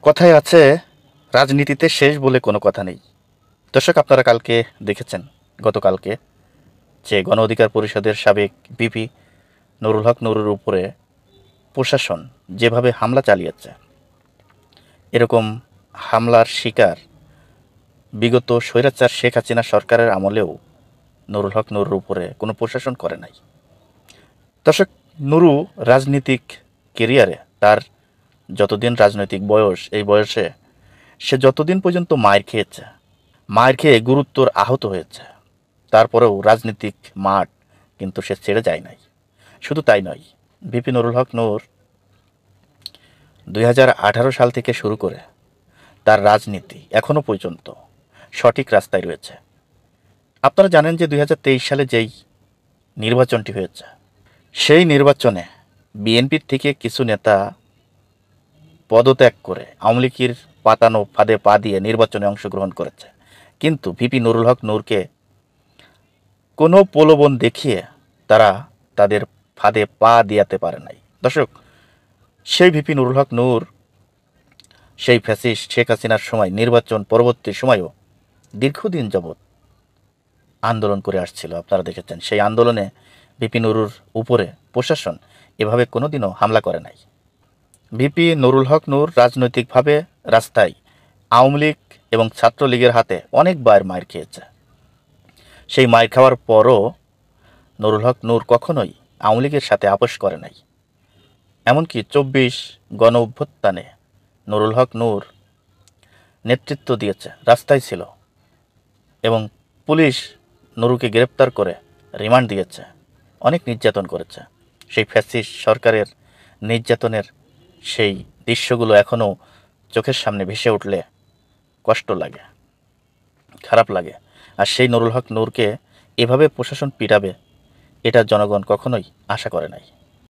কথায় আছে, রাজনীতিতে শেষ বলে কোনো কথা নেই। দর্শক, আপনারা কালকে দেখেছেন, গতকালকে যে গণ অধিকার পরিষদের সাবেক ভিপি নুরুল হক নুরের উপরে প্রশাসন যেভাবে হামলা চালিয়েছে, এরকম হামলার শিকার বিগত স্বৈরাচার শেখ হাসিনা সরকারের আমলেও নুরুল হক নুরের উপরে কোনো প্রশাসন করে নাই। দর্শক, নুরু রাজনীতিক কেরিয়ারে তার যতদিন রাজনৈতিক বয়স, এই বয়সে সে যতদিন পর্যন্ত মায়ের খেয়েছে, মায়ের খেয়ে গুরুত্বর আহত হয়েছে, তারপরেও রাজনীতিক মাঠ কিন্তু সে ছেড়ে যায় নাই। শুধু তাই নয়, ভিপি নুরুল হক নূর 2018 সাল থেকে শুরু করে তার রাজনীতি এখনো পর্যন্ত সঠিক রাস্তায় রয়েছে। আপনারা জানেন যে 2023 সালে যেই নির্বাচনটি হয়েছে, সেই নির্বাচনে বিএনপির থেকে কিছু নেতা পদত্যাগ করে আওয়ামী লীগের পাতানো ফাঁদে পা দিয়ে নির্বাচনে অংশগ্রহণ করেছে, কিন্তু ভিপি নুরুল হক নূরকে কোনো প্রলোভন দেখিয়ে তারা তাদের ফাঁদে পা দিয়াতে পারে নাই। দর্শক, সেই ভিপি নুরুল হক নূর সেই ফ্যাসিস্ট শেখ হাসিনার সময় নির্বাচন পরবর্তী সময়েও দীর্ঘদিন যাবৎ আন্দোলন করে আসছিল। আপনারা দেখেছেন, সেই আন্দোলনে ভিপি নুরুর উপরে প্রশাসন এভাবে কোনোদিনও হামলা করে নাই। ভিপি নুরুল হক নূর রাজনৈতিকভাবে রাস্তায় আওয়ামী লীগ এবং ছাত্রলীগের হাতে অনেকবার মার খেয়েছে। সেই মার খাওয়ার পরও নুরুল হক নূর কখনোই আওয়ামী লীগের সাথে আপোষ করে নাই। এমনকি 24 গণ অভ্যুত্থানে নুরুল হক নূর নেতৃত্ব দিয়েছে, রাস্তায় ছিল, এবং পুলিশ নুরুকে গ্রেপ্তার করে রিমান্ড দিয়েছে, অনেক নির্যাতন করেছে। সেই ফ্যাসিস্ট সরকারের নির্যাতনের সেই দৃশ্যগুলো এখনও চোখের সামনে ভেসে উঠলে কষ্ট লাগে, খারাপ লাগে। আর সেই নুরুল হক নূরকে এভাবে প্রশাসন পিটাবে, এটা জনগণ কখনোই আশা করে নাই।